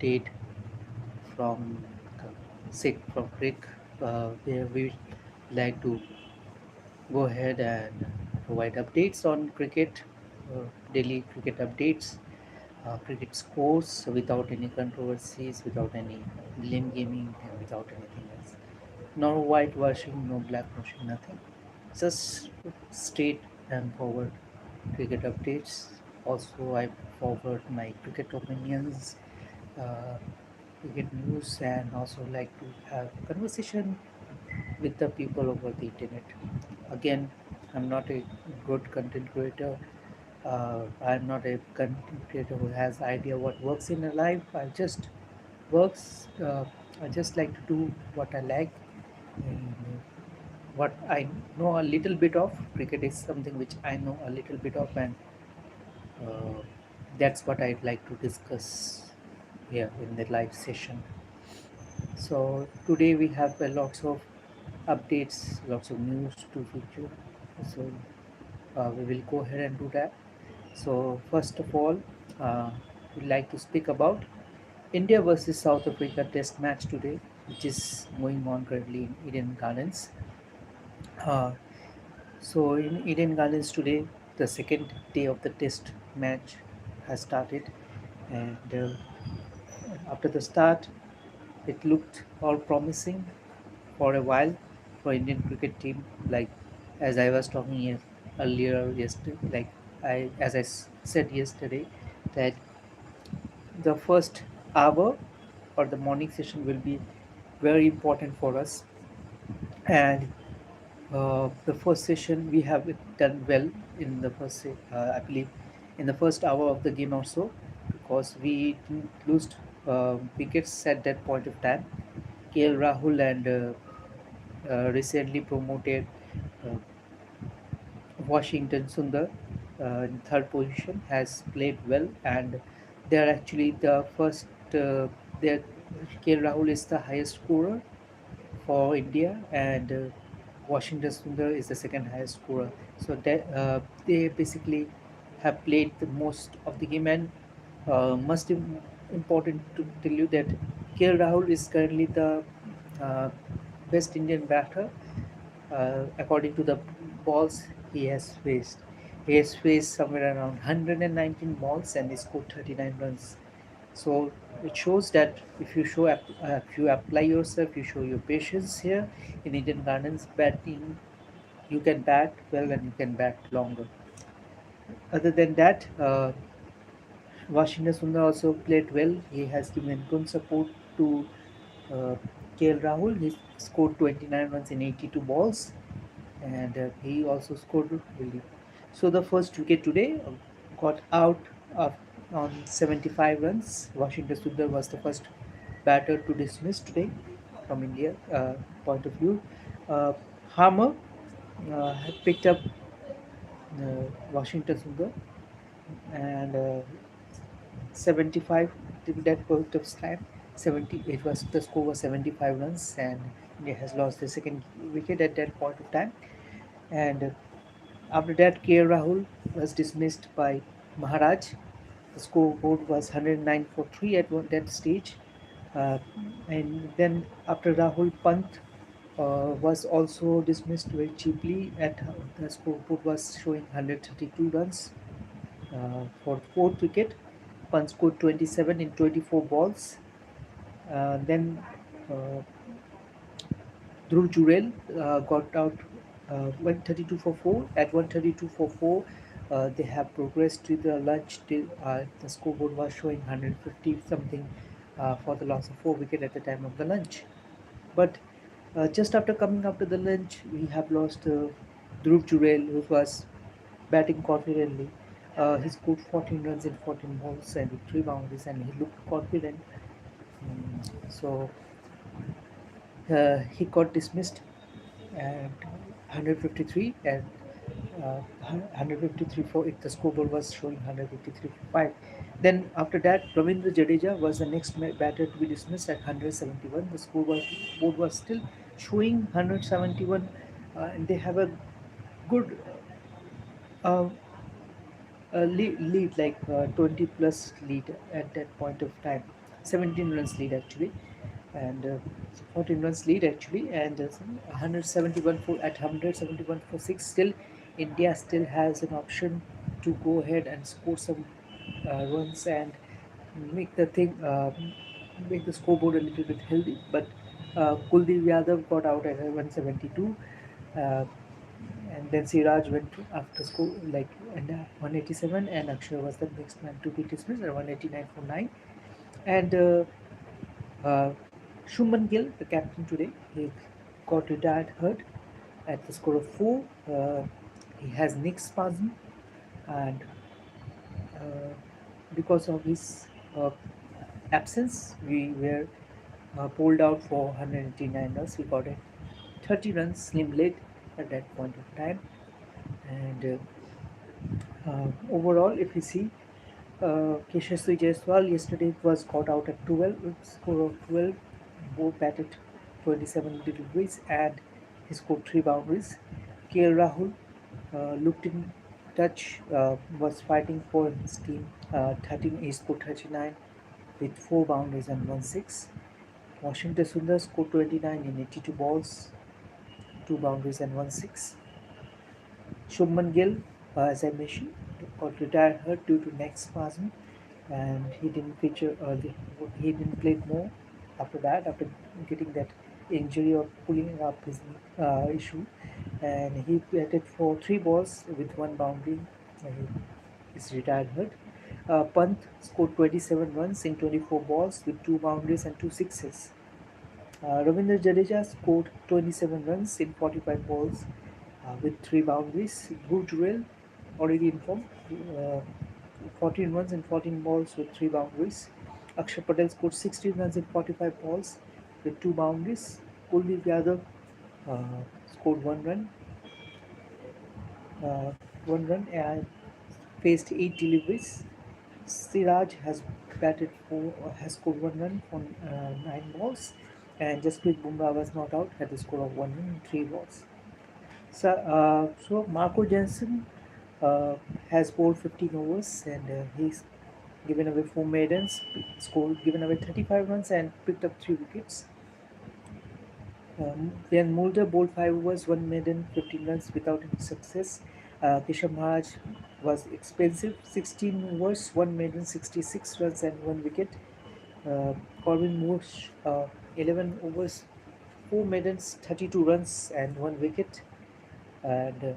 update from Sick from Crick, where we like to go ahead and provide updates on cricket, daily cricket updates, cricket scores without any controversies, without any blame gaming, and without anything else. No whitewashing, no blackwashing, nothing. Just straight and forward cricket updates. Also, I forward my cricket opinions, uh, cricket news, and also like to have conversation with the people over the internet. Again, I'm not a good content creator. I'm not a content creator who has idea what works in a life. I just works. I just like to do what I like and what I know a little bit of. Cricket is something which I know a little bit of, and uh, that's what I'd like to discuss here in the live session. So today we have lots of updates, lots of news to feature. So we will go ahead and do that. So first of all, uh, we'd like to speak about India versus South Africa Test match today, which is going on currently in Eden Gardens. Uh, so in Eden Gardens today, the second day of the Test match has started, and after the start, it looked all promising for a while for Indian cricket team. Like as I was talking earlier yesterday, like I said yesterday, that the first hour or the morning session will be very important for us. And the first session we have it done well in the I believe in the first hour of the game also, because we didn't lose wickets at that point of time. KL Rahul and recently promoted uh, Washington Sundar in third position has played well, and they are actually the first. Their KL Rahul is the highest scorer for India, and Washington Sundar is the second highest scorer. So they basically have played the most of the game, and important to tell you that KL Rahul is currently the uh, best Indian batter according to the balls he has faced. He has faced somewhere around 119 balls and he scored 39 runs. So it shows that if you apply yourself, you show your patience here in Indian Gardens batting, you can bat well and you can bat longer. Other than that, Washington Sundar also played well. He has given good support to uh, KL Rahul. He scored 29 runs in 82 balls, and he also scored really. So the first wicket today got out of, on 75 runs. Washington Sundar was the first batter to dismiss today from India point of view. Uh, Harmer had picked up Washington Sundar, and 75 till that point of time. 70, it was the score was 75 runs, and India has lost the second wicket at that point of time. And after that, KL Rahul was dismissed by Maharaj. The scoreboard was 109 for 3 at that stage. Uh, and then after Rahul, Pant was also dismissed very cheaply. At the scoreboard was showing 132 runs for fourth wicket. Pant scored 27 in 24 balls. Then uh, Dhruv Jurel got out 132 for 4. At 132 for 4, they have progressed to the lunch. The scoreboard was showing 150 something for the loss of 4 wicket at the time of the lunch. But just after coming after the lunch, we have lost Dhruv Jurel, who was batting confidently. He scored 14 runs in 14 balls and with 3 boundaries, and he looked confident. So he got dismissed at 153, and 153 for it. The scoreboard was showing 153 for 5. Then after that, Ravindra Jadeja was the next batter to be dismissed at 171. The scoreboard board was still showing 171, and they have a good uh, lead like 20 plus lead at that point of time. 17 runs lead actually, and 14 runs lead actually, and 171 for at 171 for 6. Still, India still has an option to go ahead and score some runs and make the thing make the scoreboard a little bit healthy. But Kuldeep Yadav got out at 172, uh, and then Siraj went after score like and 187, and Akshay was the next man to be dismissed at 189 for 9. And uh, Shuman Gill, the captain today, he got retired hurt at the score of 4. He has neck spasm, and uh, because of his uh, absence, we were pulled out for 189 runs. We got a 30 runs slim lead at that point of time. And overall, if we see, Yashasvi Jaiswal yesterday was caught out at 12, with score of 12, both batted 27 deliveries and he scored 3 boundaries. KL Rahul looked in touch, was fighting for his team. 13, he scored 39 with 4 boundaries and 1 6. Washington Sundar scored 29 in 82 balls, 2 boundaries and 1 6. Shubman Gill, as I mentioned, got retired hurt due to neck spasm, and he didn't feature. He didn't play more after that, after getting that injury or pulling up his issue, and he batted for 3 balls with 1 boundary. Uh, he's retired hurt. Pant scored 27 runs in 24 balls with 2 boundaries and 2 sixes. Ravindra Jadeja scored 27 runs in 45 balls with 3 boundaries. Gurjurel, already informed, uh, 14 runs in 14 balls with 3 boundaries. Akshay Patel scored 16 runs in 45 balls with 2 boundaries. Kuldeep Yadav uh, scored 1 run, uh, 1 run and faced 8 deliveries. Siraj has scored 1 run on 9 balls, and Jasprit Bumrah was not out, had a score of 1 run in 3 balls. So Marco Jansen has bowled 15 overs, and he's given away 4 maidens, scored given away 35 runs and picked up 3 wickets. Then Mulder bowled 5 overs, 1 maiden, 15 runs without any success. Keshav Maharaj was expensive, 16 overs, 1 maiden, 66 runs and 1 wicket. Uh, Corbin Moosh, 11 overs, 4 maidens, 32 runs and 1 wicket. And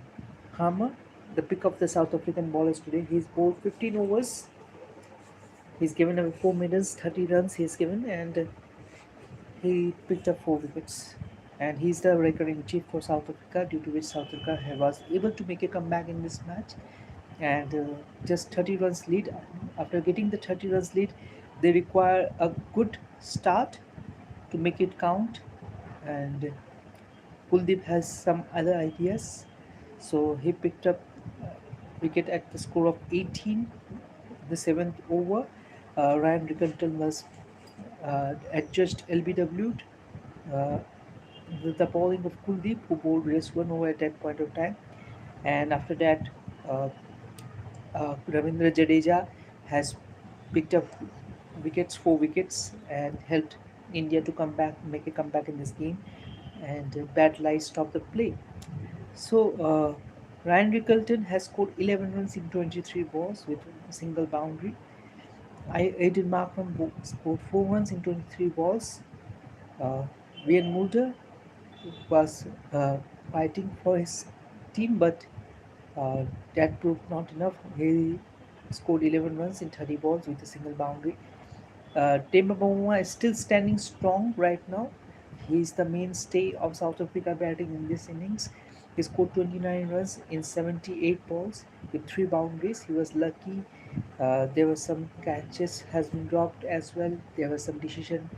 Hammer, the pick of the South African bowlers today, he's bowled 15 overs. He's given away 4 maidens, 30 runs he's given, and he picked up 4 wickets. And he's the recurring chief for South Africa, due to which South Africa was able to make a comeback in this match. And just 30 runs lead. After getting the 30 runs lead, they require a good start to make it count. And Kuldeep has some other ideas. So he picked up wicket at the score of 18, the seventh over. Ryan Rickelton was adjudged LBW'd. Uh, the bowling of Kuldeep, who bowled just 1 over at that point of time. And after that, uh, Ravindra Jadeja has picked up 4 wickets, and helped India to come back, make a comeback in this game. And bad lies stopped the play. So Ryan Rickelton has scored 11 runs in 23 balls with a single boundary. Aiden Markram scored 4 runs in 23 balls. Uh, Vian Mulder was fighting for his team, but uh, that proved not enough. He scored 11 runs in 30 balls with a single boundary. Temba Bavuma is still standing strong right now. He's the mainstay of South Africa batting in this innings. He scored 29 runs in 78 balls with 3 boundaries. He was lucky. There were some catches has been dropped as well. There were some decisions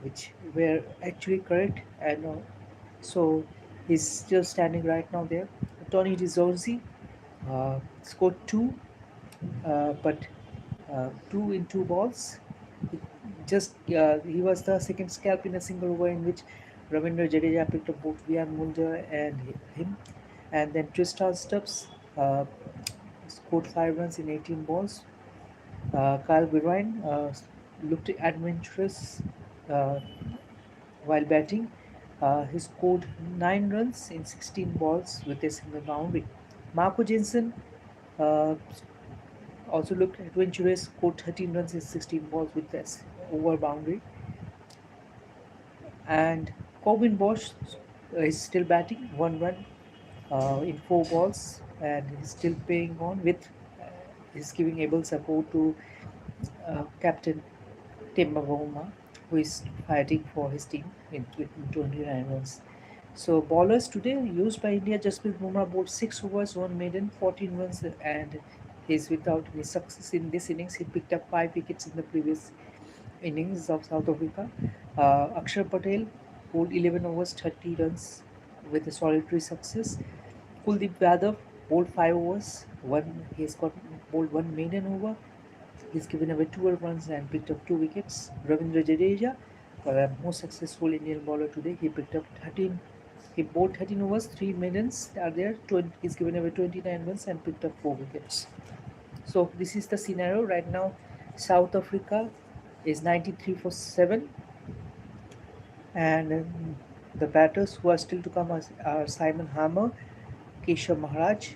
which were actually correct, and so he's still standing right now there. Tony Rizorzi scored 2, but 2 in 2 balls. He he was the second scalp in a single over, in which Ravindra Jadeja picked up both Vian Mulder and him. And then Tristan Stubbs scored 5 runs in 18 balls. Kyle Guerine looked adventurous uh, while batting. He scored 9 runs in 16 balls with a single boundary. Marco Jensen uh, also looked adventurous, scored 13 runs in 16 balls with this over boundary. And Corbin Bosch is still batting, 1 run in 4 balls, and he's still playing on with. He's giving able support to captain Timba Bowma, who is fighting for his team with 29 runs. So bowlers today used by India: Jasprit Bumrah bowled 6 overs, one maiden, 14 runs, and he's without any success in this innings. He picked up 5 wickets in the previous innings of South Africa. Akshar Patel bowled 11 overs, 30 runs with a solitary success. Kuldeep Yadav bowled 5 overs. He's got bowled one maiden over. He's given away 12 runs and picked up 2 wickets. Ravindra Jadeja, the most successful Indian bowler today, he picked up 13. He bowled 13 overs, 3 maidens are there. 20, he's given away 29 runs and picked up 4 wickets. So this is the scenario right now. South Africa is 93 for 7, and the batters who are still to come are Simon Hammer, Keshav Maharaj,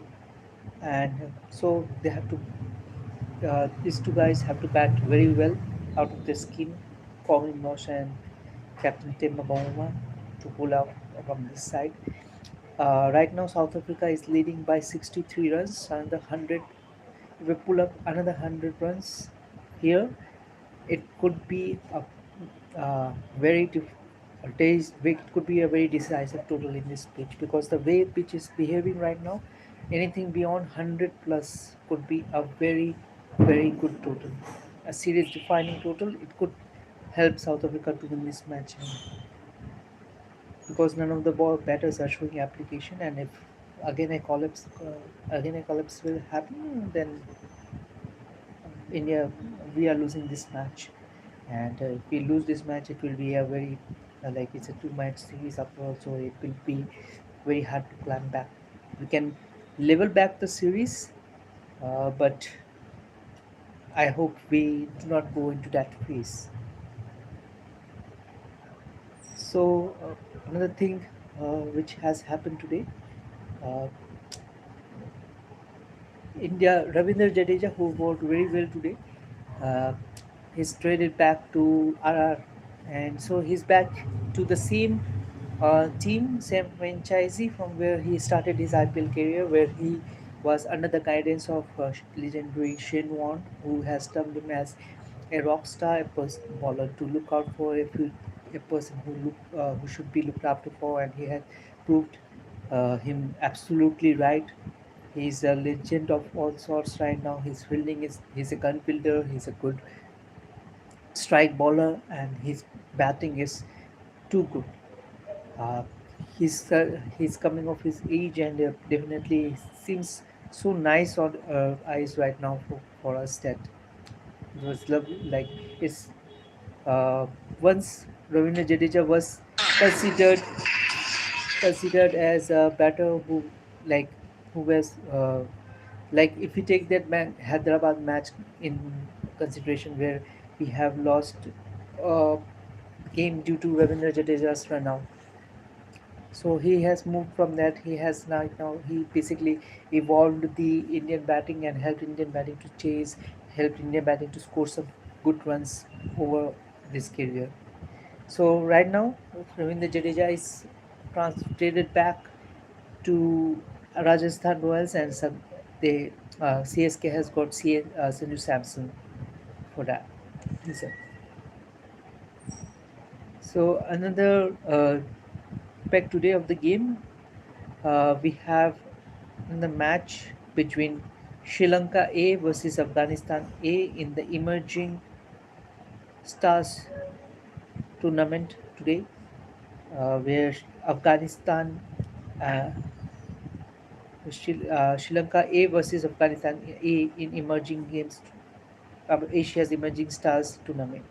and so they have to these two guys have to bat very well out of their skin. Colin Mosh and Captain Tim Maboma to pull out from this side. Right now, South Africa is leading by 63 runs. Another 100. If we pull up another 100 runs here, it could be very it could be a very decisive total in this pitch, because the way pitch is behaving right now, anything beyond 100 plus could be a very very good total, a series defining total. It could help South Africa to win this match, because none of the ball batters are showing application, and if again a collapse will happen, then India, we are losing this match. And if we lose this match, it will be a very like it's a 2 match series after all, so it will be very hard to climb back. We can level back the series, but I hope we do not go into that phase. So another thing which has happened today, uh, India Ravindra Jadeja, who bowled very well today, uh, he's traded back to RR, and so he's back to the same team, same franchisee from where he started his IPL career, where he was under the guidance of legendary Shane Warne, who has termed him as a rock star, a bowler to look out for, a person who should be looked after for, and he has proved him absolutely right. He's a legend of all sorts right now. His fielding is he's a gun fielder. He's a good strike bowler, and his batting is too good. Uh, he's coming of his age, and definitely seems so nice on eyes right now for us that it was lovely. Like it's uh, once Ravindra Jadeja was considered considered as a batter like who was like if we take that Hyderabad match in consideration, where we have lost uh, game due to Ravindra Jadeja's run out. So he has moved from that. He has now he basically evolved the Indian batting and helped Indian batting to chase, helped Indian batting to score some good runs over this career. So right now, Ravindra Jadeja is transferred back to Rajasthan Royals, and they CSK has got Sanju Samson for that reason. So another aspect today of the game, we have the match between Sri Lanka A versus Afghanistan A in the Emerging Stars tournament today, where Afghanistan, uh, Sri Lanka A versus Afghanistan A in Emerging Games, Asia's Emerging Stars tournament,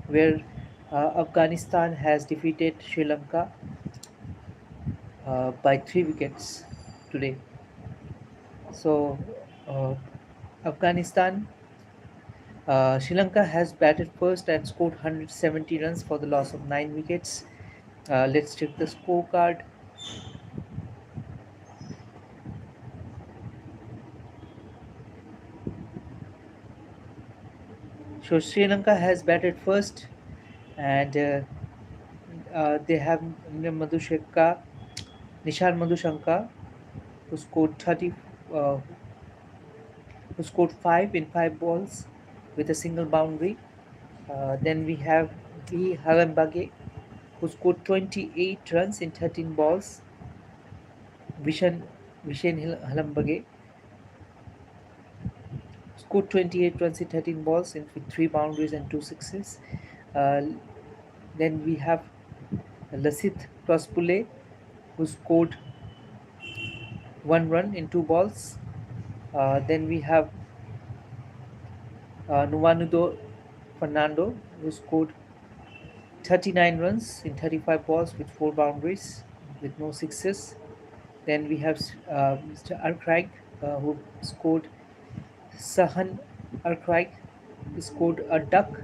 where Afghanistan has defeated Sri Lanka by 3 wickets today. So, uh, Afghanistan Sri Lanka has batted first and scored 170 runs for the loss of 9 wickets. Let's check the scorecard. So Sri Lanka has batted first, and they have Nishal Madhushanka, who scored 30, uh, who scored 5 in 5 balls with a single boundary. Then we have V. Halambage, who scored 28 runs in 13 balls. Vishen, Halambage scored 28 runs in 13 balls with 3 boundaries and 2 sixes. Uh, then we have Lasith Crosspule, who scored 1 run in 2 balls. Then we have Nuvanudo Fernando, who scored 39 runs in 35 balls with 4 boundaries with no sixes. Then we have Mr. Arkraig, who scored Sahan Arkraig, who scored a duck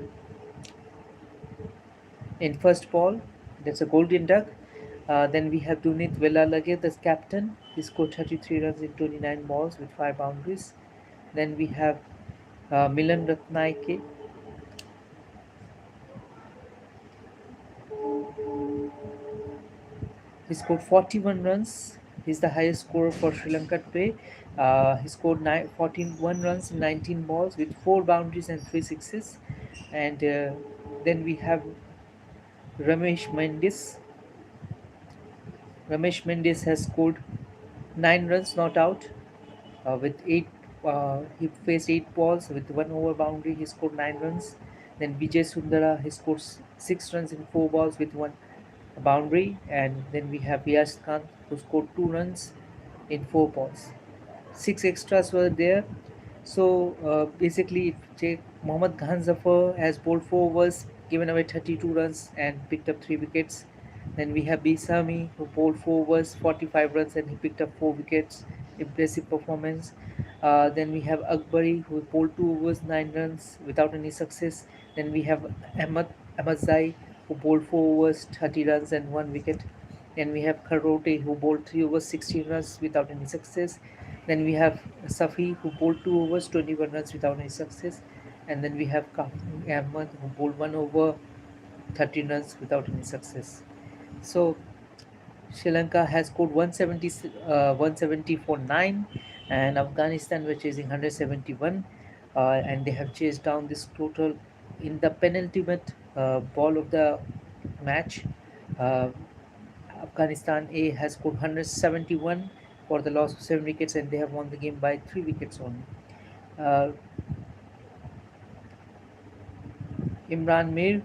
in first ball. That's a golden duck. Then we have Dunit Velalage, the captain. He scored 33 runs in 29 balls with 5 boundaries. Then we have Milan Ratnaike. He scored 41 runs. He's the highest scorer for Sri Lanka today. He scored 41 runs in 19 balls with 4 boundaries and 3 sixes. And then we have Ramesh Mendes. Ramesh Mendes has scored 9 runs not out with 8. He faced 8 balls with 1 over boundary. He scored 9 runs. Then Vijay Sundara, he scored 6 runs in 4 balls with 1 boundary. And then we have Yash Kant, who scored 2 runs in 4 balls. 6 extras were there. So basically, if you take Mohammad Khan Zafar has bowled 4 overs, given away 32 runs and picked up 3 wickets. Then we have Bisami, who bowled 4 overs, 45 runs, and he picked up 4 wickets. Impressive performance. Then we have Akbari, who bowled 2 overs, 9 runs without any success. Then we have Ahmad Zai, who bowled 4 overs, 30 runs, and 1 wicket. Then we have Karote, who bowled 3 overs, 16 runs without any success. Then we have Safi, who bowled 2 overs, 21 runs without any success. And then we have Kafim Ahmed, who bowled 1 over, 13 runs without any success. So Sri Lanka has scored 170 for 9, and Afghanistan were chasing 171, and they have chased down this total in the penultimate ball of the match. Uh, Afghanistan A has scored 171 for the loss of 7 wickets, and they have won the game by 3 wickets only. Uh, Imran Mir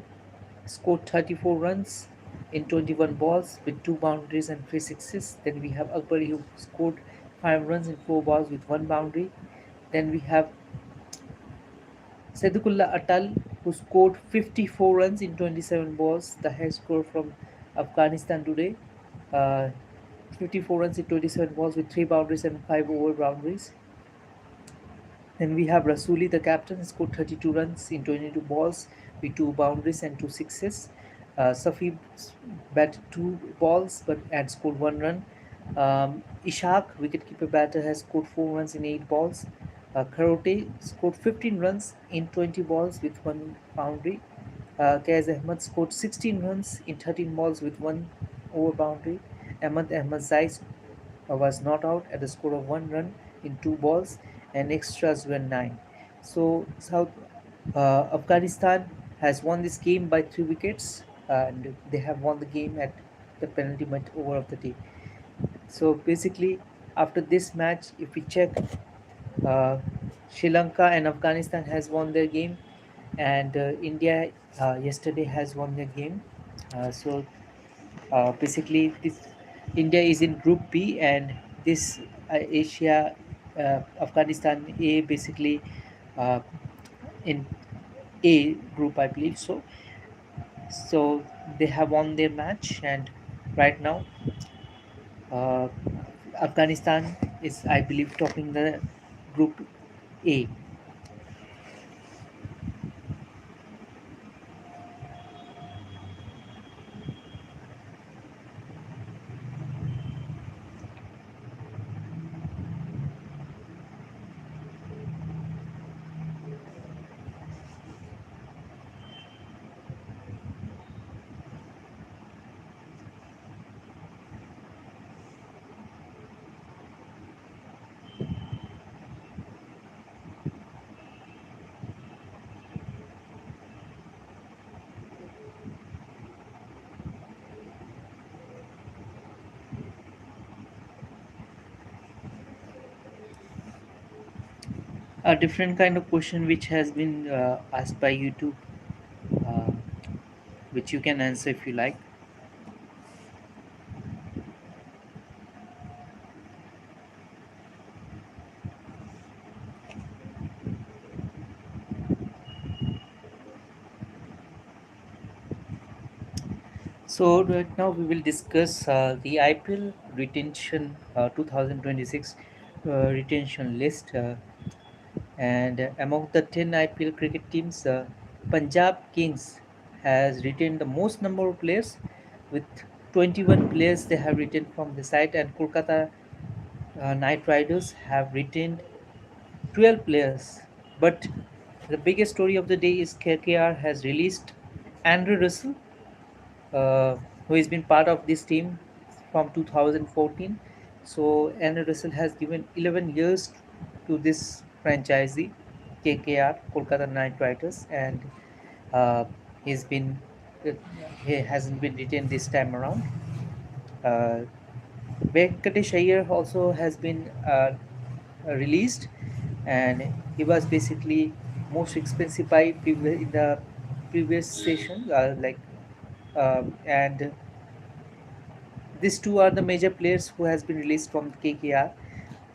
scored 34 runs in 21 balls with 2 boundaries and 3 sixes. Then we have Akbari, who scored 5 runs in 4 balls with 1 boundary. Then we have Sadiqullah Atal, who scored 54 runs in 27 balls, the highest score from Afghanistan today. Uh, 54 runs in 27 balls with 3 boundaries and 5 over boundaries. Then we have Rasuli, the captain, scored 32 runs in 22 balls with 2 boundaries and 2 sixes. Safi batted 2 balls but and scored 1 run. Ishaq, wicketkeeper batter, has scored 4 runs in 8 balls. Karote scored 15 runs in 20 balls with 1 boundary. Kaz Ahmed scored 16 runs in 13 balls with 1 over boundary. Ahmad Zai was not out at a score of 1 run in 2 balls, and extras were 9. So Afghanistan has won this game by 3 wickets, and they have won the game at the penultimate over of the day. So basically, after this match, if we check, uh, Sri Lanka and Afghanistan has won their game, and India yesterday has won their game. Basically, this India is in Group B, and this Asia Afghanistan A basically uh, in A group, I believe so. So they have won their match, and right now uh, Afghanistan is, I believe, topping the Group A. A different kind of question which has been asked by YouTube, uh, which you can answer if you like. So right now we will discuss the IPL retention 2026 retention list, and among the 10 IPL cricket teams, Punjab Kings has retained the most number of players with 21 players they have retained from the side, and Kolkata Knight Riders have retained 12 players. But the biggest story of the day is KKR has released Andrew Russell, uh, who has been part of this team from 2014. So Andrew Russell has given 11 years to this franchisee, KKR, Kolkata Knight Riders, and uh, he's been uh, he hasn't been retained this time around. Uh, Venkatesh Iyer also has been released, and he was basically most expensive by in the previous session, and these two are the major players who has been released from KKR.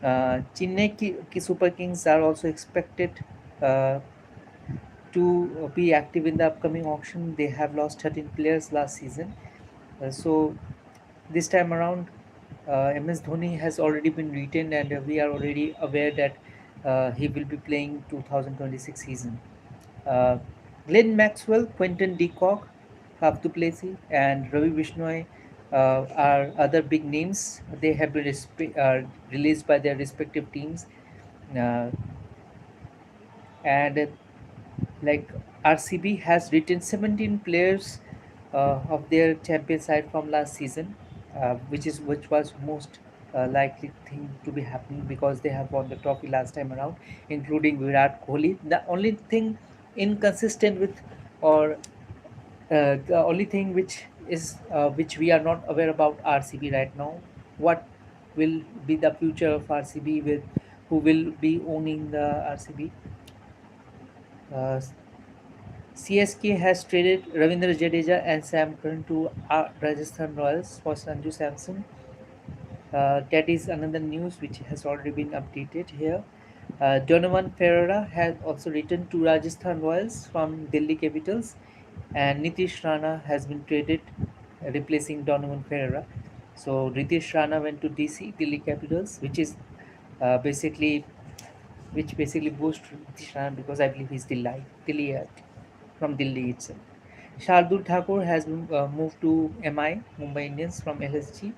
Chennai Super Kings are also expected uh, to be active in the upcoming auction. They have lost 13 players last season. So this time around, MS Dhoni has already been retained, and we are already aware that he will be playing 2026 season. Uh, Glenn Maxwell, Quentin de Kock, Faf du Plessis, and Ravi Bishnoi are other big names. They have been released by their respective teams. Uh, and like RCB has retained 17 players of their champion side from last season, which was most likely thing to be happening because they have won the trophy last time around, including Virat Kohli. The only thing inconsistent with, or the only thing which we are not aware about RCB right now, what will be the future of RCB, with who will be owning the RCB. Uh, CSK has traded Ravindra Jadeja and Sam Curran to Rajasthan Royals for Sanju Samson. That is another news which has already been updated here. Donovan Ferreira has also returned to Rajasthan Royals from Delhi Capitals, and Nitish Rana has been traded, replacing Donovan Ferreira. So Nitish Rana went to DC, Delhi Capitals, uh, basically basically boosts Nitish Rana because I believe he's Delhi from Delhi itself. Shardul Thakur has moved to MI, Mumbai Indians, from LSG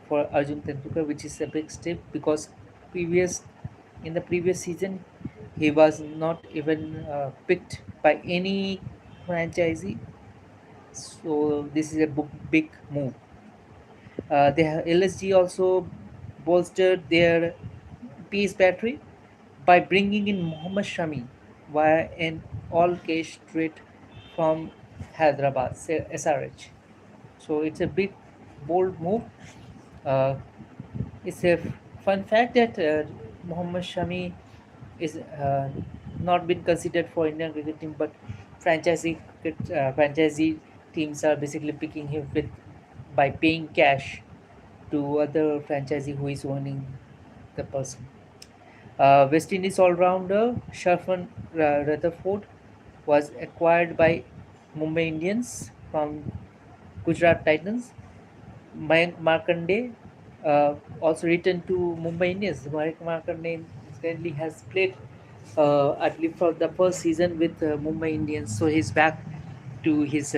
for Arjun Tendulkar, which is a big step because previous in the previous season he was not even picked by any franchisee. So this is a big move. LSG also bolstered their pace battery by bringing in Mohammad Shami via an all-cash trade from Hyderabad, SRH. So it's a big, bold move. Uh, it's a fun fact that Mohammad Shami is not been considered for Indian cricket team, but franchisee teams are basically picking him with by paying cash to other franchisee who is owning the person. West Indies all-rounder Sharfan Rutherford was acquired by Mumbai Indians from Gujarat Titans. Mayank Markande also returned to Mumbai Indians. Mayank Markande incidentally has played, I believe, for the first season with Mumbai Indians. So he's back to his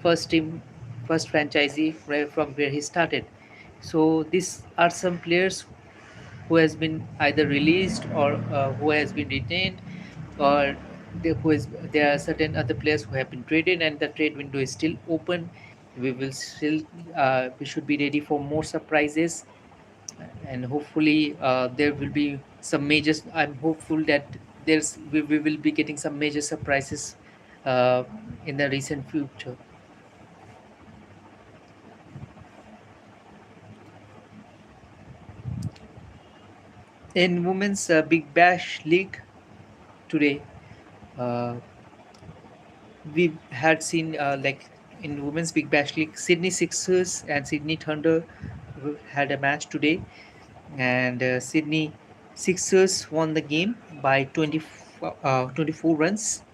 first team, first franchisee from where he started. So these are some players who has been either released or who has been retained, or there are certain other players who have been traded and the trade window is still open. We should be ready for more surprises, and hopefully there will be some major. I'm hopeful that we will be getting some major surprises uh, in the recent future. In women's Big Bash League, today. Uh, we had seen like in Women's Big Bash League, Sydney Sixers and Sydney Thunder had a match today, and Sydney Sixers won the game by 24 runs.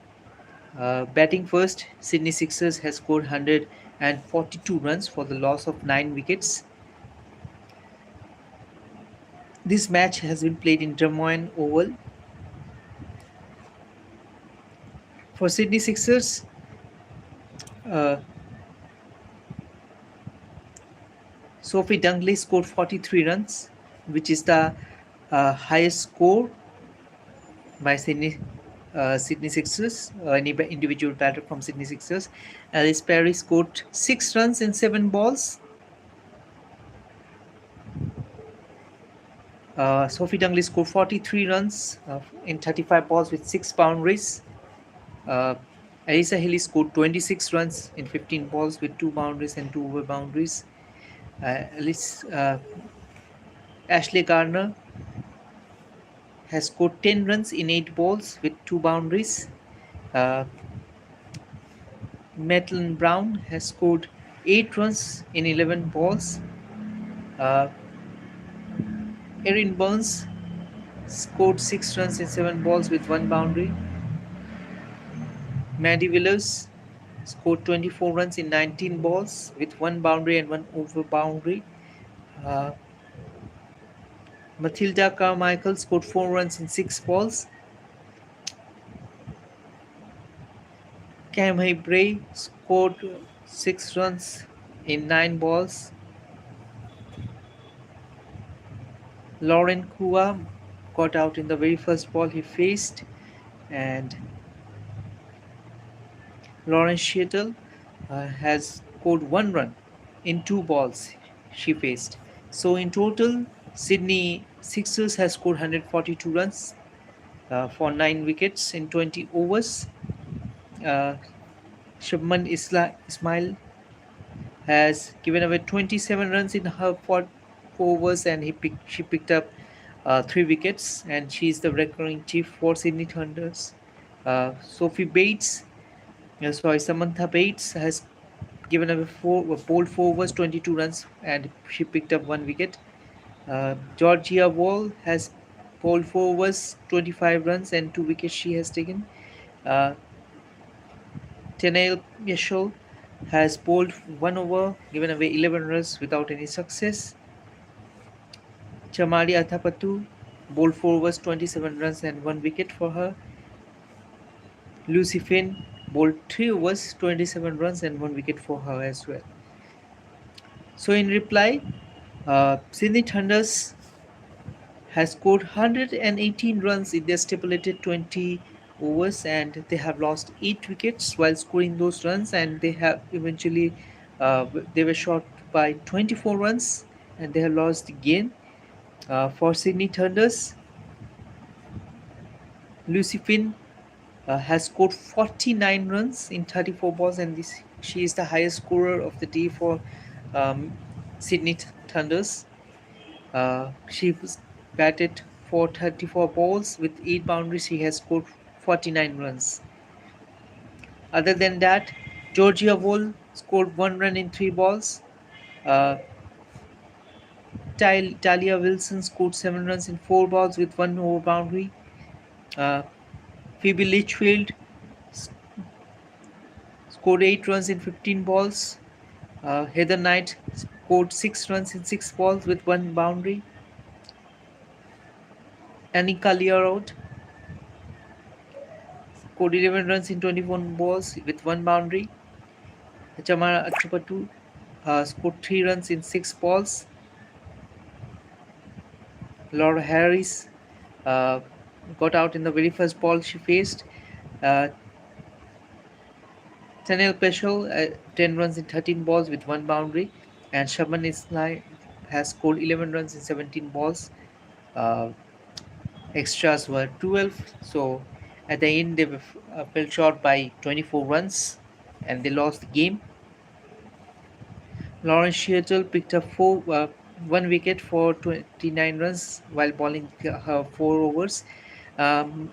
Batting first, Sydney Sixers has scored 142 runs for the loss of 9 wickets. This match has been played in Des Moines Oval. For Sydney Sixers, uh, Sophie Dunkley scored 43 runs, which is the highest score by Sydney Sixers, any individual batter from Sydney Sixers. Alice Perry scored 6 runs in 7 balls. Sophie Dunkley scored 43 runs in 35 balls with 6 boundaries. Uh, Alyssa Healy scored 26 runs in 15 balls with 2 boundaries and 2 over boundaries. Ashley Garner has scored 10 runs in 8 balls with 2 boundaries. Uh, Madeline Brown has scored 8 runs in 11 balls. Uh, Erin Burns scored 6 runs in 7 balls with 1 boundary. Maddie Willers scored 24 runs in 19 balls with 1 boundary and 1 over boundary. Uh, Matilda Carmichael scored 4 runs in 6 balls. Cam Bray scored 6 runs in 9 balls. Lauren Kua got out in the very first ball he faced, and Lawrence Sheatle has scored 1 run in 2 balls she faced. So in total, Sydney Sixers has scored 142 runs for 9 wickets in 20 overs. Uh, Shubman Ismail has given away 27 runs in her 4 overs, and she picked up 3 wickets, and she is the recurring chief for Sydney Thunders. Sophie Bates, sorry, Samantha Bates has given away bowled 4 overs, 22 runs, and she picked up 1 wicket. Georgia Wall has bowled 4 overs, 25 runs, and 2 wickets she has taken. Uh, Tenail Yashol has bowled 1 over, given away 11 runs without any success. Chamari Athapattu bowled 4 overs, 27 runs, and 1 wicket for her. Lucy Finn bowled 3 overs, 27 runs, and 1 wicket for her as well. So, in reply, Sydney Thunders has scored 118 runs in their stipulated 20 overs, and they have lost 8 wickets while scoring those runs, and they have eventually they were short by 24 runs, and they have lost again. For Sydney Thunders, Lucy Finn has scored 49 runs in 34 balls, and she is the highest scorer of the day for um, Sydney Thunders. She was batted for 34 balls with 8 boundaries. She has scored 49 runs. Other than that, Georgia Wall scored 1 run in 3 balls. Uh, Talia Wilson scored 7 runs in 4 balls with 1 over boundary. Uh, Phoebe Litchfield scored 8 runs in 15 balls. Heather Knight scored 6 runs in 6 balls with 1 boundary. Annika Learot scored 11 runs in 21 balls with 1 boundary. Chamara Athapattu scored 3 runs in 6 balls. Laura Harris uh, got out in the very first ball she faced. Uh, Tanel Peschel 10 runs in 13 balls with 1 boundary. And Shaman Isnai has scored 11 runs in 17 balls. Uh, Extras were 12. So at the end, they fell short by 24 runs, and they lost the game. Lawrence Sheatle picked up 1 wicket for 29 runs while bowling her 4 overs. Um,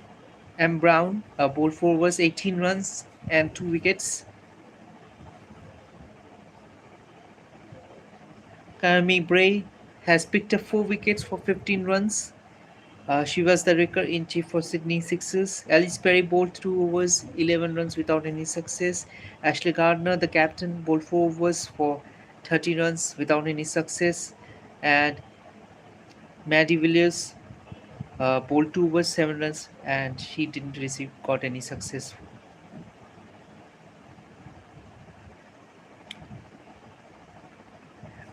M. Brown bowled 4 overs, 18 runs and 2 wickets. Kami Bray has picked up 4 wickets for 15 runs. She was the record-in-chief for Sydney Sixers. Alice Perry bowled 2 overs, 11 runs without any success. Ashley Gardner, the captain, bowled 4 overs for 30 runs without any success. And Maddie Villiers bowled 2 overs, 7 runs, and she didn't got any success.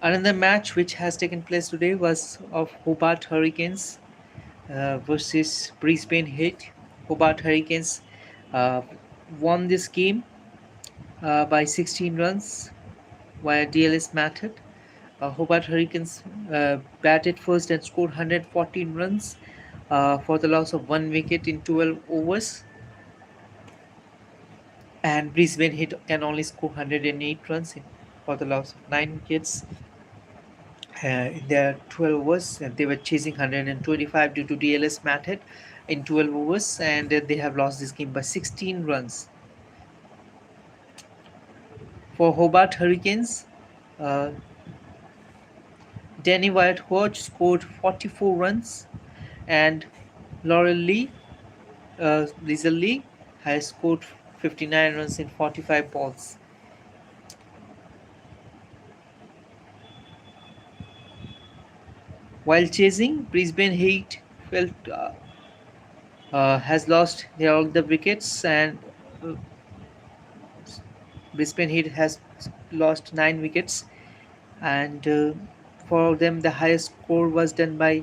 Another match which has taken place today was of Hobart Hurricanes versus Brisbane Heat. Hobart Hurricanes uh, won this game by 16 runs via DLS method. Hobart Hurricanes batted first and scored 114 runs for the loss of 1 wicket in 12 overs. And Brisbane Heat can only score 108 runs for the loss of 9 wickets in their 12 overs. And they were chasing 125 due to DLS method in 12 overs, and they have lost this game by 16 runs. For Hobart Hurricanes, uh, Danny White-Hodge scored 44 runs, and Laurel Lee, Lizel Lee, has scored 59 runs in 45 balls. While chasing, Brisbane Heat felt has lost their all the wickets, and uh, Brisbane Heat has lost 9 wickets, and for them the highest score was done by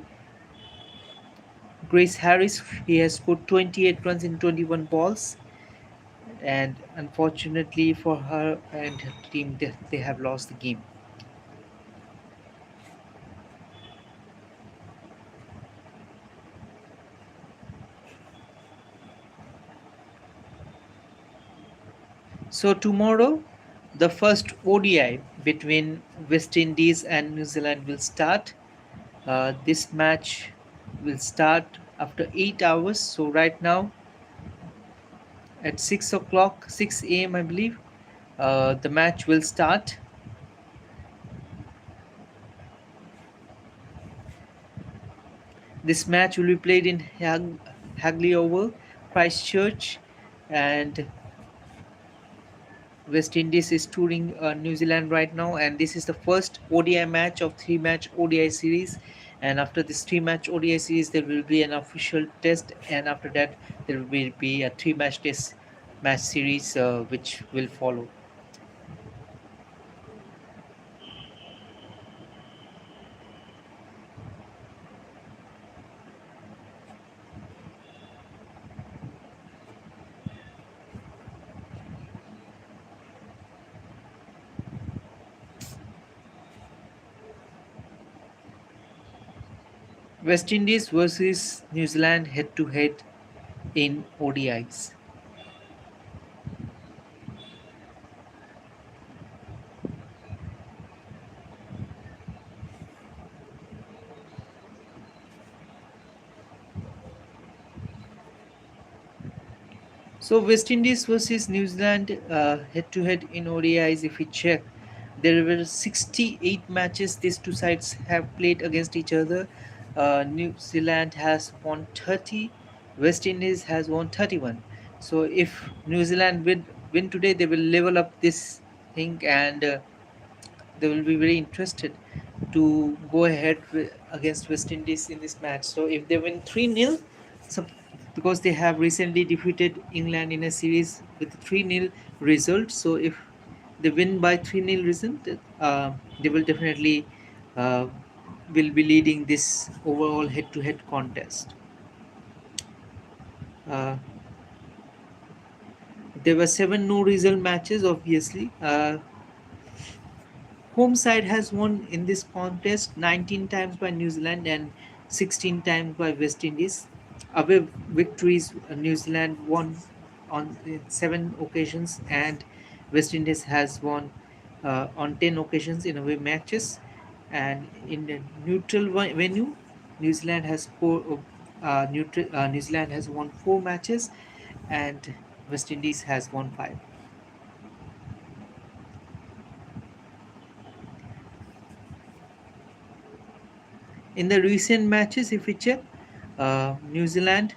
Grace Harris. He has scored 28 runs in 21 balls, and unfortunately for her and her team, they have lost the game. So tomorrow, the first ODI between West Indies and New Zealand will start. This match will start after 8 hours. So right now at 6 o'clock, 6 a.m. I believe, the match will start. This match will be played in Hagley Oval, Christchurch, and West Indies is touring New Zealand right now, and this is the first ODI match of 3-match ODI series. And after this 3-match ODI series, there will be an official test, and after that, there will be a 3-match test match series which will follow. West Indies versus New Zealand head to head in ODIs. So West Indies versus New Zealand head to head in ODIs. If we check, there were 68 matches these two sides have played against each other. New Zealand has won 30, West Indies has won 31. So if New Zealand win today, they will level up this thing, and they will be very interested to go ahead against West Indies in this match. So if they win 3-0, so because they have recently defeated England in a series with 3-0 result, so if they win by 3-0 result, they will definitely uh, will be leading this overall head-to-head contest. Uh, there were 7 no result matches, obviously. Home side has won in this contest 19 times by New Zealand and 16 times by West Indies. Away victories, New Zealand won on 7 occasions, and West Indies has won on 10 occasions in away matches. And in the neutral venue, New Zealand has New Zealand has won 4 matches, and West Indies has won 5. In the recent matches, if we check, New Zealand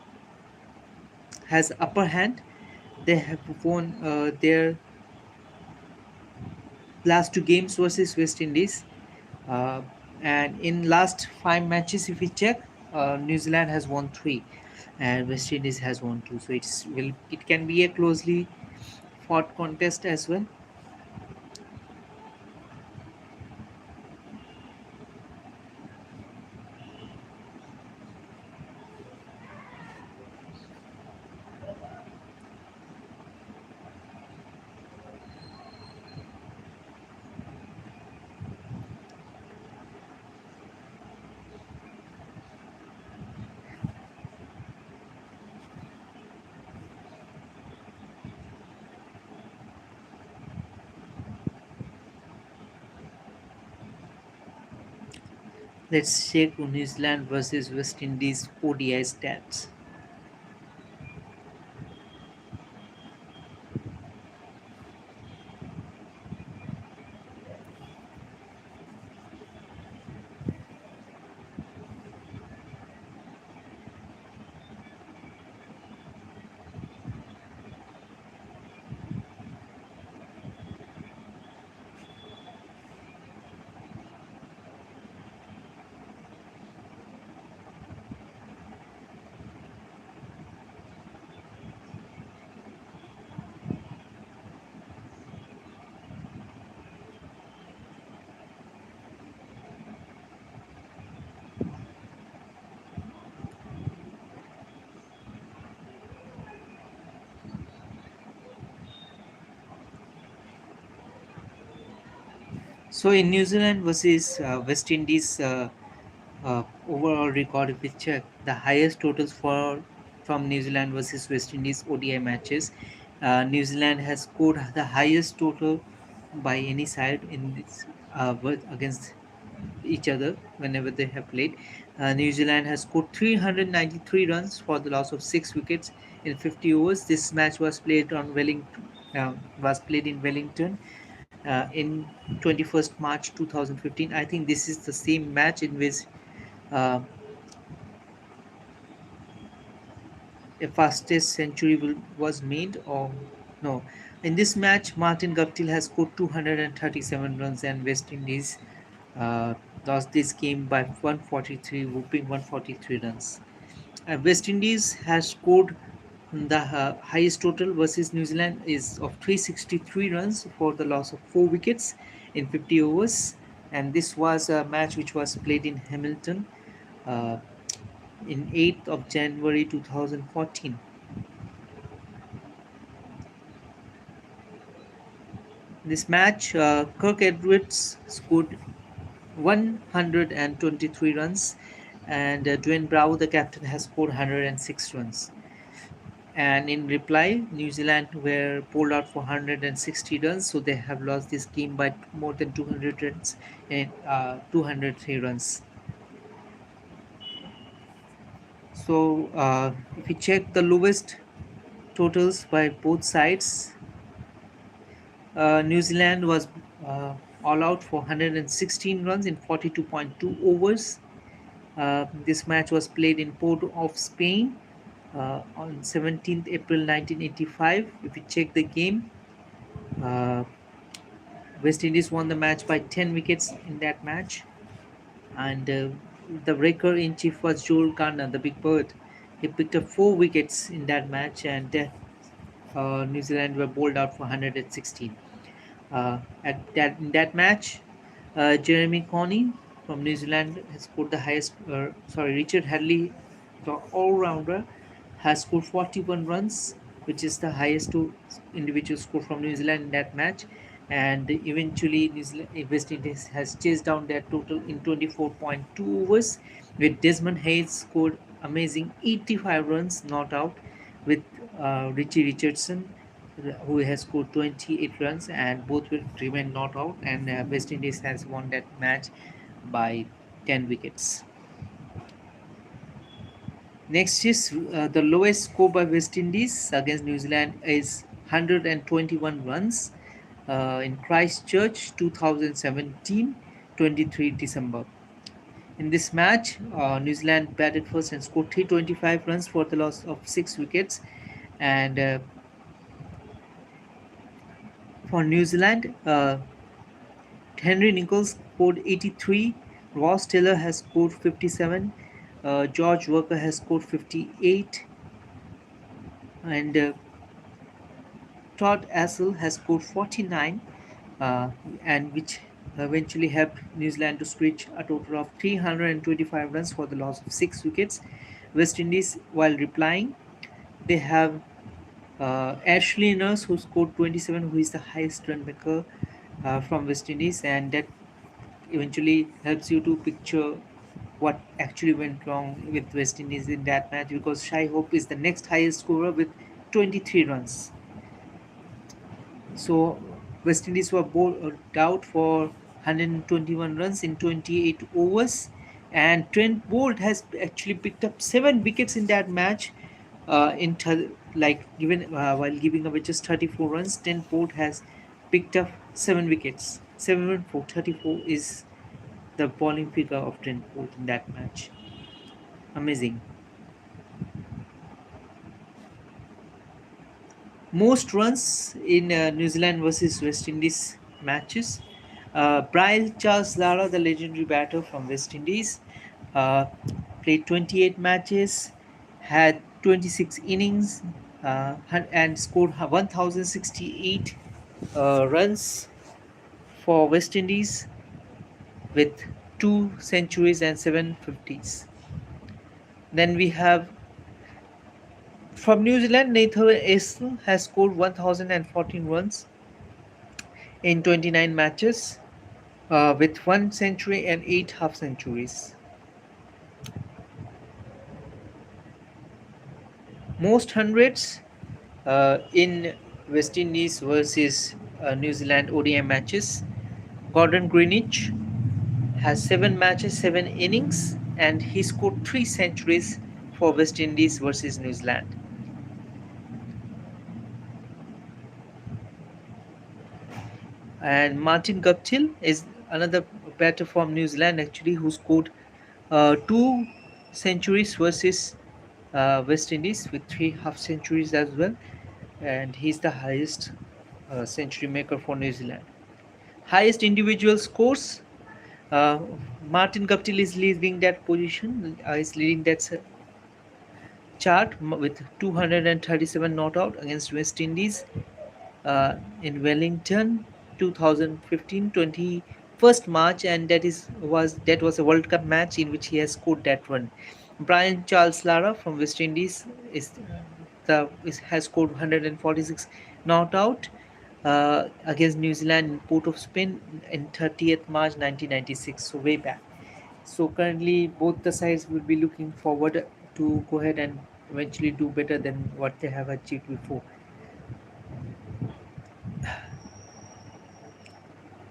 has upper hand. They have won their last 2 games versus West Indies, uh, and in last 5 matches, if we check, New Zealand has won 3, and West Indies has won 2. So it can be a closely fought contest as well. Let's check New Zealand versus West Indies ODI stats. So in New Zealand versus West Indies overall record, if we check the highest totals for from New Zealand versus West Indies ODI matches, New Zealand has scored the highest total by any side in this against each other whenever they have played. New Zealand has scored 393 runs for the loss of 6 wickets in 50 overs. This match was played on Wellington. Was played in Wellington in 21st March 2015. I think this is the same match in which uh, a fastest century was made, or no. In this match, Martin Guptill has scored 237 runs, and West Indies uh, lost this game by 143, whooping 143 runs. West Indies has scored the highest total versus New Zealand is of 363 runs for the loss of 4 wickets in 50 overs, and this was a match which was played in Hamilton uh, in 8th of January 2014. This match, Kirk Edwards scored 123 runs, and Dwayne Bravo, the captain, has scored 106 runs. And in reply, New Zealand were pulled out for 160 runs, so they have lost this game by more than 200 runs and 203 runs. So, if we check the lowest totals by both sides, New Zealand was uh, all out for 116 runs in 42.2 overs. This match was played in Port of Spain on 17th April 1985. If you check the game, uh, West Indies won the match by 10 wickets in that match, and the breaker in chief was Joel Garner, the big bird. He picked up 4 wickets in that match, and New Zealand were bowled out for 116. In that match, Jeremy Coney from New Zealand has scored the highest. Richard Hadley, the all-rounder, has scored 41 runs, which is the highest individual score from New Zealand in that match. And eventually, West Indies has chased down their total in 24.2 overs, with Desmond Hayes scored amazing 85 runs, not out, with Richie Richardson who has scored 28 runs, and both will remain not out, and West Indies has won that match by 10 wickets. Next is the lowest score by West Indies against New Zealand is 121 runs in Christchurch 2017, 23 December. In this match, New Zealand batted first and scored 325 runs for the loss of 6 wickets. And for New Zealand, Henry Nichols scored 83, Ross Taylor has scored 57, George Worker has scored 58, and Todd Astle has scored 49, uh, and which eventually helped New Zealand to scratch a total of 325 runs for the loss of 6 wickets. West Indies, while replying, they have Ashley Nurse, who scored 27, who is the highest run maker from West Indies, and that eventually helps you to picture what actually went wrong with West Indies in that match, because Shai Hope is the next highest scorer with 23 runs. So West Indies were bowled out for 121 runs in 28 overs, and Trent Bolt has actually picked up 7 wickets in that match. Given while giving away just 34 runs, Trent Bolt has picked up 7 wickets. 7 for 34 is the bowling figure of Trent Bolt in that match. Amazing. Most runs in New Zealand versus West Indies matches. Brian Charles Lara, the legendary batter from West Indies, uh, played 28 matches, had 26 innings, and scored 1,068 runs for West Indies with 2 centuries and 750s. Then we have from New Zealand, Nathan Easton has scored 1,014 runs in 29 matches with 1 century and 8 half centuries. Most hundreds in West Indies versus New Zealand ODI matches. Gordon Greenwich has 7 matches, 7 innings, and he scored 3 centuries for West Indies versus New Zealand. And Martin Guptill is another batter from New Zealand actually, who scored 2 centuries versus West Indies with 3 half centuries as well, and he's the highest century maker for New Zealand. Highest individual scores. Uh, Martin Guptill is leading that position. Is leading that chart with 237 not out against West Indies in Wellington 2015 21st March, and that was a World Cup match in which he has scored that one. Brian Charles Lara from West Indies has scored 146 not out against New Zealand in Port of Spain in 30th March 1996, so way back. So currently both the sides will be looking forward to go ahead and eventually do better than what they have achieved before.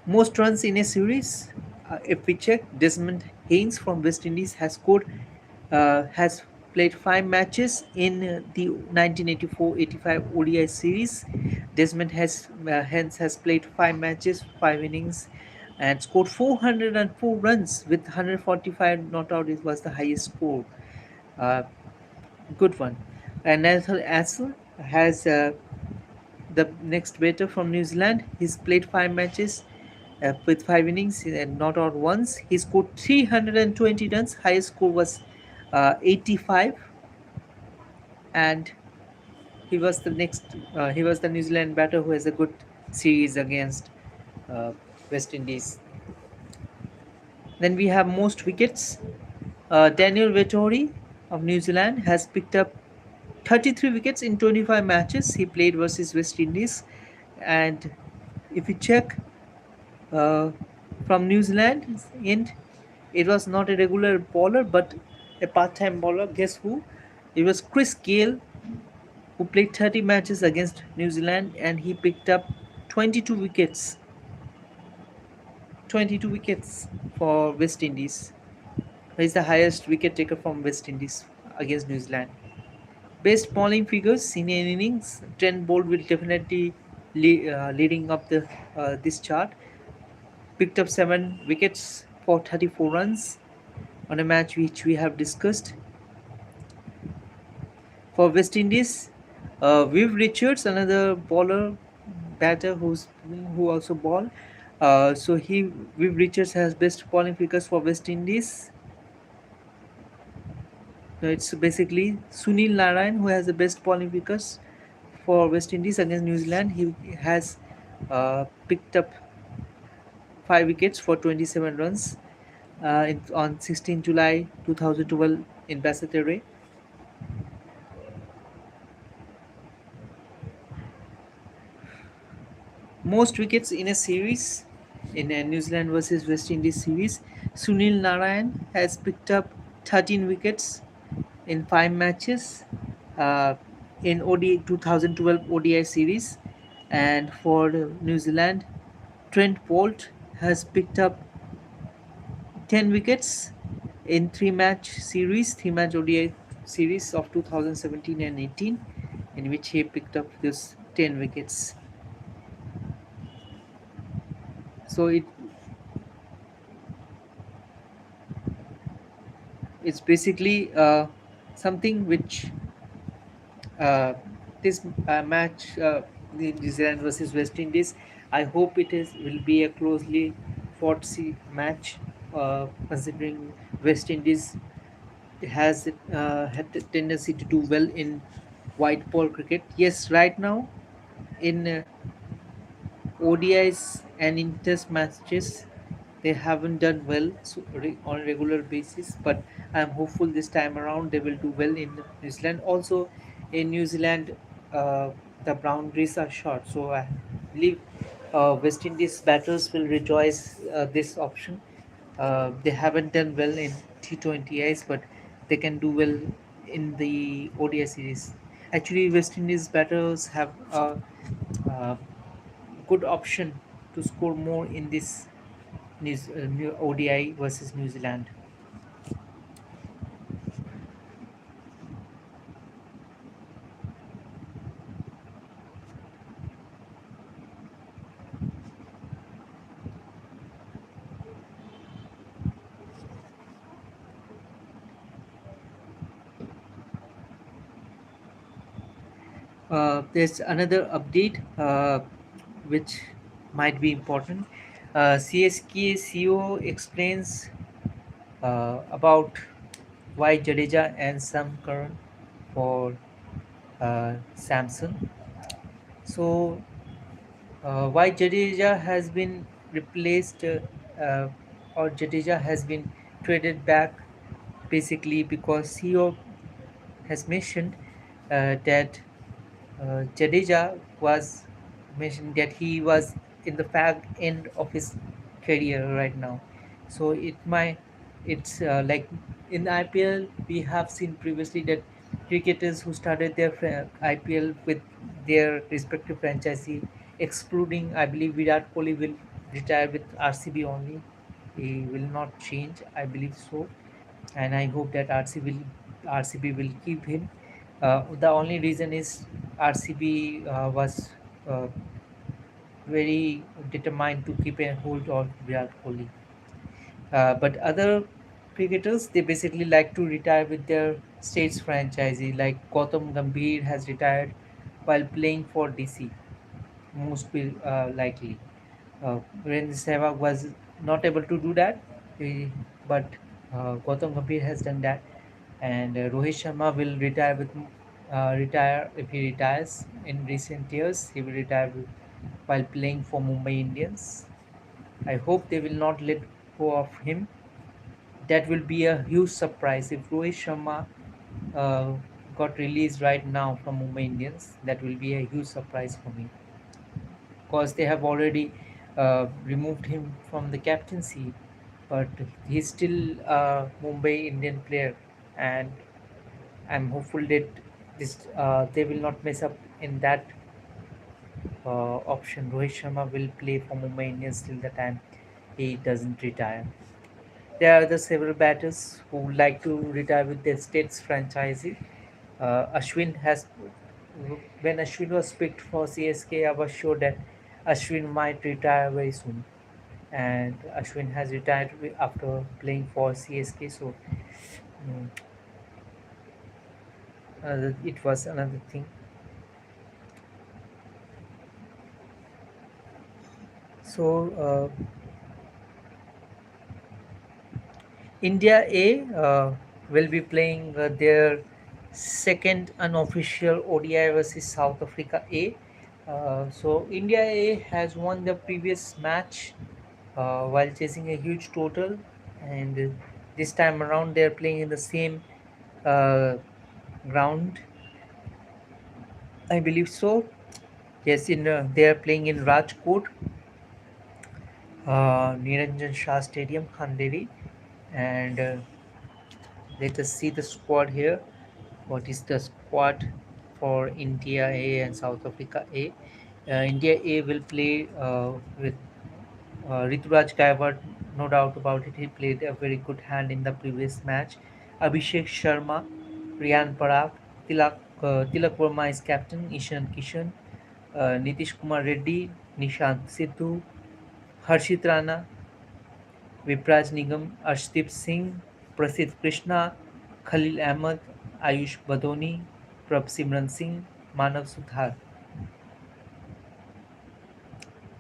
Most runs in a series, if we check, Desmond Haynes from West Indies has played 5 matches in the 1984-85 ODI series. Desmond hence has played 5 matches, 5 innings, and scored 404 runs with 145 not out. It was the highest score. Uh, Good one. And Nathan Astle has the next batter from New Zealand. He's played 5 matches with 5 innings and not out once. He scored 320 runs. Highest score was 85, and he was the next. He was the New Zealand batter who has a good series against uh, West Indies. Then we have most wickets. Daniel Vettori of New Zealand has picked up 33 wickets in 25 matches he played versus West Indies. And if you check uh, from New Zealand end, it was not a regular bowler but a part-time bowler. Guess who? It was Chris Gale, who played 30 matches against New Zealand, and he picked up 22 wickets. 22 wickets for West Indies. He's the highest wicket taker from West Indies against New Zealand. Best bowling figures in an innings, Trent Bolt will definitely leading up the this chart. Picked up 7 wickets for 34 runs on a match which we have discussed. For West Indies, Viv Richards, another bowler, batter who also ball. So Viv Richards has best bowling figures for West Indies. It's basically Sunil Narayan who has the best bowling figures for West Indies against New Zealand. He has picked up 5 wickets for 27 runs on 16 July 2012 in Basseterre. Most wickets in a series in a New Zealand versus West Indies series. Sunil Narayan has picked up 13 wickets in 5 matches uh, in 2012 ODI series, and for New Zealand, Trent Bolt has picked up 10 wickets in 3 match ODI series of 2017 and 18, in which he picked up this 10 wickets. So it's basically something which uh, this match, the New Zealand versus West Indies. I hope it is will be a closely fought match, considering West Indies has had the tendency to do well in white ball cricket. Yes, right now in ODIs and in test matches, they haven't done well on a regular basis, but I'm hopeful this time around they will do well in New Zealand. Also, in New Zealand, uh, the boundaries are short, so I believe West Indies batters will rejoice this option. They haven't done well in T20Is, but they can do well in the ODI series. Actually, West Indies batters have a good option to score more in this new ODI versus New Zealand. There's another update which might be important. CSK CEO explains about why Jadeja and Sam Curran for Samson. So, why Jadeja has been replaced or Jadeja has been traded back, basically because CEO has mentioned that Jadeja was mentioned that he was in the fag end of his career right now. So it's like in IPL we have seen previously that cricketers who started their IPL with their respective franchisee, excluding I believe Virat Kohli will retire with RCB only. He will not change, I believe so, and I hope that RCB will keep him. The only reason is RCB was uh, very determined to keep a hold on Virat Kohli. But other cricketers, they basically like to retire with their state's franchisee. Like Gautam Gambhir has retired while playing for DC, likely. Virendra Sehwag was not able to do that, but Gautam Gambhir has done that, and Rohit Sharma will retire if he retires in recent years. He will retire while playing for Mumbai Indians. I hope they will not let go of him. That will be a huge surprise if Rohit Sharma uh, got released right now from Mumbai Indians. That will be a huge surprise for me because they have already removed him from the captaincy, but he's still a Mumbai Indian player, and I'm hopeful that this they will not mess up in that option. Rohit Sharma will play for Mumbai Indians till the time he doesn't retire. There are the several batters who would like to retire with their state's franchise. Ashwin has, when Ashwin was picked for CSK, I was sure that Ashwin might retire very soon, and Ashwin has retired after playing for CSK. So mm, it was another thing. So India A will be playing their second unofficial ODI versus South Africa A. So India A has won the previous match while chasing a huge total, and this time around they're playing in the same uh, ground, I believe so. Yes, in they are playing in Rajkot, Niranjan Shah Stadium, Khanderi, and let us see the squad here. What is the squad for India A and South Africa A? India A will play with Rituraj Gaikwad, no doubt about it. He played a very good hand in the previous match. Abhishek Sharma, Riyan Parag, Tilak Verma is captain, Ishan Kishan, Nitish Kumar Reddy, Nishant Sidhu, Harshit Rana, Vipraj Nigam, Arshdeep Singh, Prasidh Krishna, Khalil Ahmed, Ayush Badoni, Prabh Simran Singh, Manav Sudhar.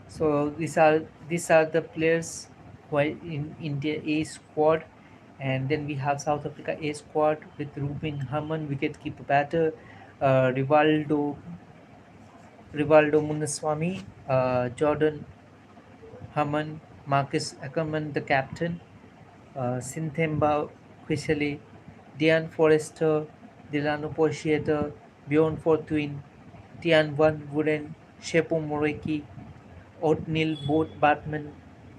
So these are the players who are in India A squad, and then we have South Africa A squad with Rubin Harman, wicketkeeper batter, Rivaldo Munnaswamy, Jordan Harman, Marcus Ackerman, the captain, Synthemba Quishali, Dian Forrester, Delano Poitier, Bjorn Fortuin, Tian Van Wooden, Shepo Moreki, Oatmeal Boat Batman,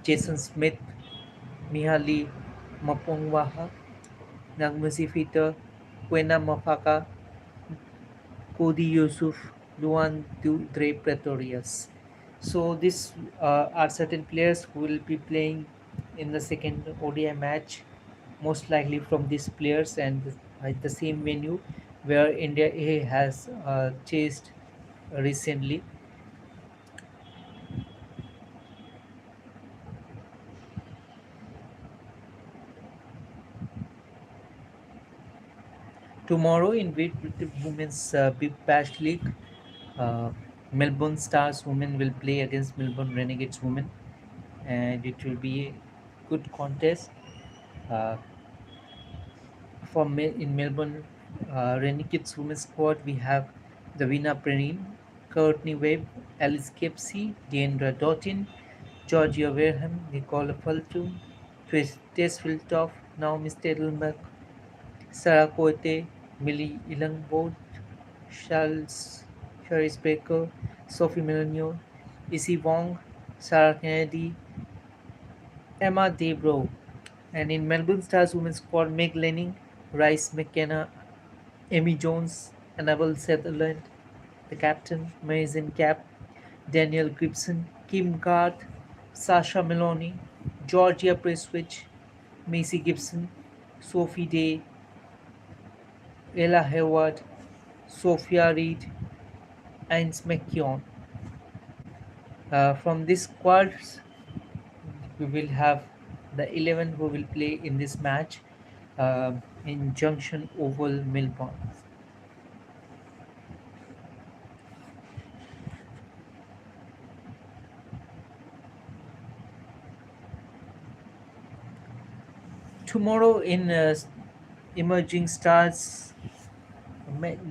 Jason Smith, Mihaly Mapungwaha, Nagmasi Fita, Quena Mafaka, Cody Yusuf, Luan Dre Pretorius. So these are certain players who will be playing in the second ODI match, most likely from these players and at the same venue where India A has chased recently. Tomorrow in the Women's Big Bash League, uh, Melbourne Stars women will play against Melbourne Renegades women, and it will be a good contest. Uh, in Melbourne Renegades women's squad, we have Davina Preem, Courtney Webb, Alice Kepsey, Deandra Doughtin, Georgia Wareham, Nicola Fulton, Tess Filtoff, Naomi Stedelmark, Sarah Coete, Millie Illingworth, Charles Charis Baker, Sophie Melanion, Issy Wong, Sarah Kennedy, Emma Debro. And in Melbourne Stars women's squad, Meg Lanning, Rice McKenna, Amy Jones, Annabelle Sutherland, the captain, Mason Cap, Daniel Gibson, Kim Garth, Sasha Maloney, Georgia Prestwich, Macy Gibson, Sophie Day, Ella Hayward, Sophia Reed, and McKeown. From this squads, we will have the 11 who will play in this match uh, in Junction Oval, Melbourne. Tomorrow in Emerging Stars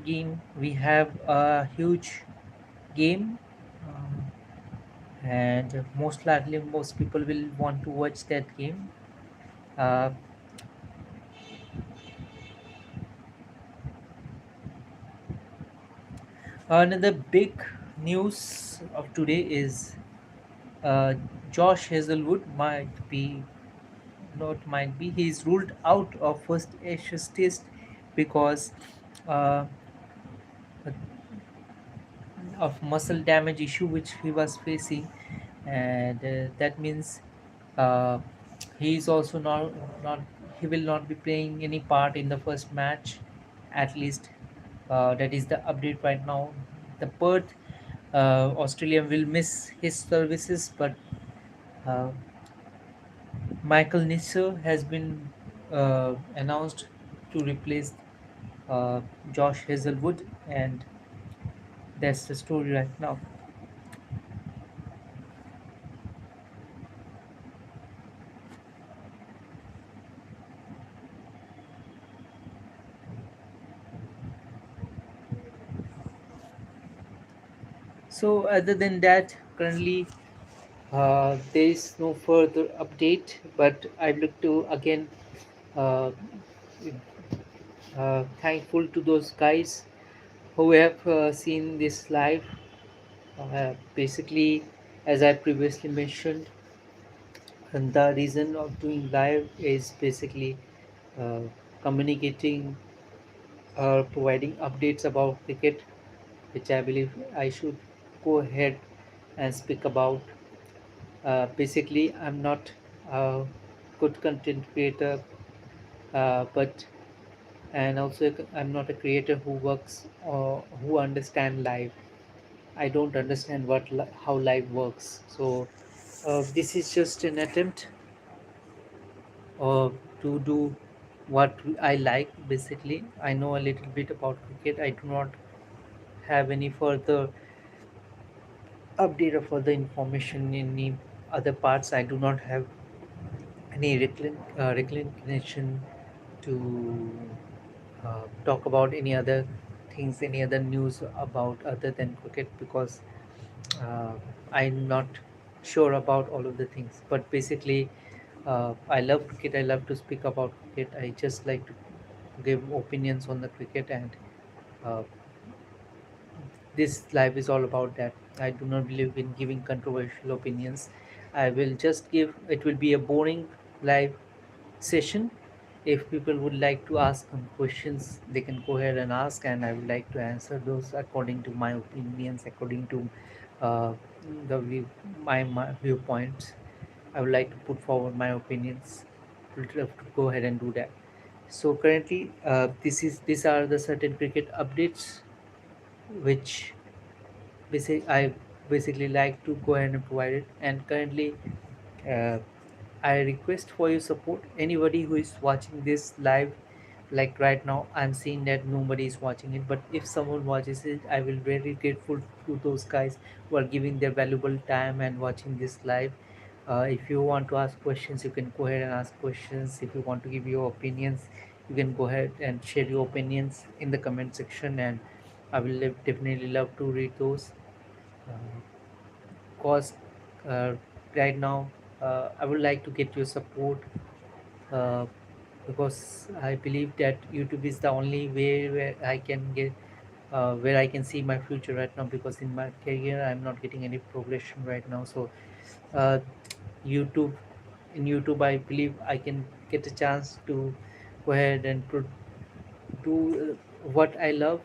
game, we have a huge game, um, and most likely most people will want to watch that game. Uh, Another big news of today is uh, Josh Hazelwood might be, not might be, he is ruled out of first Ashes Test because uh, of muscle damage issue which he was facing, and that means uh, He is also not he will not be playing any part in the first match, at least. That is the update right now. The Perth Australia will miss his services, but uh, Michael Nisser has been announced to replace uh, Josh Hazelwood, and that's the story right now. So, other than that, currently there is no further update, but I look to again uh, thankful to those guys who have seen this live. Basically, as I previously mentioned, and the reason of doing live is basically uh, communicating or providing updates about cricket, which I believe I should go ahead and speak about. Basically, I'm not a good content creator, but and also I'm not a creator who works or who understand live. I don't understand how live works. So this is just an attempt to do what I like. Basically, I know a little bit about cricket. I do not have any further update or further information in any other parts. I do not have any reclination to talk about any other things, any other news about other than cricket, because uh, I'm not sure about all of the things. But basically, I love cricket. I love to speak about cricket. I just like to give opinions on the cricket, and uh, this life is all about that. I do not believe in giving controversial opinions. I will just give. It will be a boring live session. If people would like to ask some questions, they can go ahead and ask, and I would like to answer those according to my opinions, according to uh, the my viewpoints. I would like to put forward my opinions. Would love to go ahead and do that. So currently, these are the certain cricket updates which I basically like to go ahead and provide it. And currently, uh, I request for your support. Anybody who is watching this live, like right now, I'm seeing that nobody is watching it. But if someone watches it, I will very grateful to those guys who are giving their valuable time and watching this live. If you want to ask questions, you can go ahead and ask questions. If you want to give your opinions, you can go ahead and share your opinions in the comment section, and I will definitely love to read those. Cause uh, right now, I would like to get your support, uh, because I believe that YouTube is the only way where I can get where I can see my future right now, because in my career I'm not getting any progression right now. So uh, YouTube in YouTube I believe I can get a chance to go ahead and do what I love.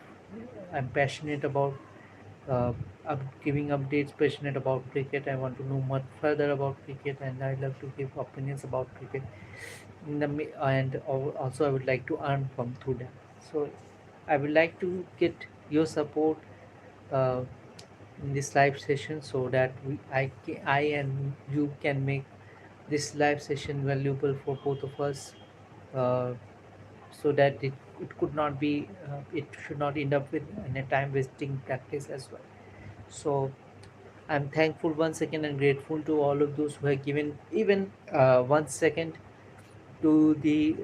I'm passionate about giving updates, passionate about cricket. I want to know much further about cricket, and I love to give opinions about cricket. And also, I would like to earn from through that. So, I would like to get your support uh, in this live session, so that I and you can make this live session valuable for both of us. Uh, so that it could not be, it should not end up with in a time wasting practice as well. So I'm thankful once again and grateful to all of those who have given even 1 second to the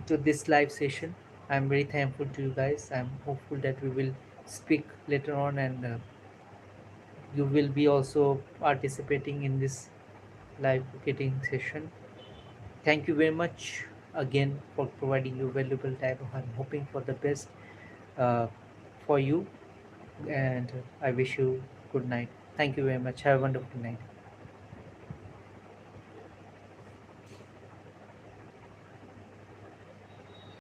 to this live session. I'm very thankful to you guys. I'm hopeful that we will speak later on, and you will be also participating in this live cricketing session. Thank you very much again for providing your valuable time. I'm hoping for the best uh, for you, and I wish you good night. Thank you very much. Have a wonderful night.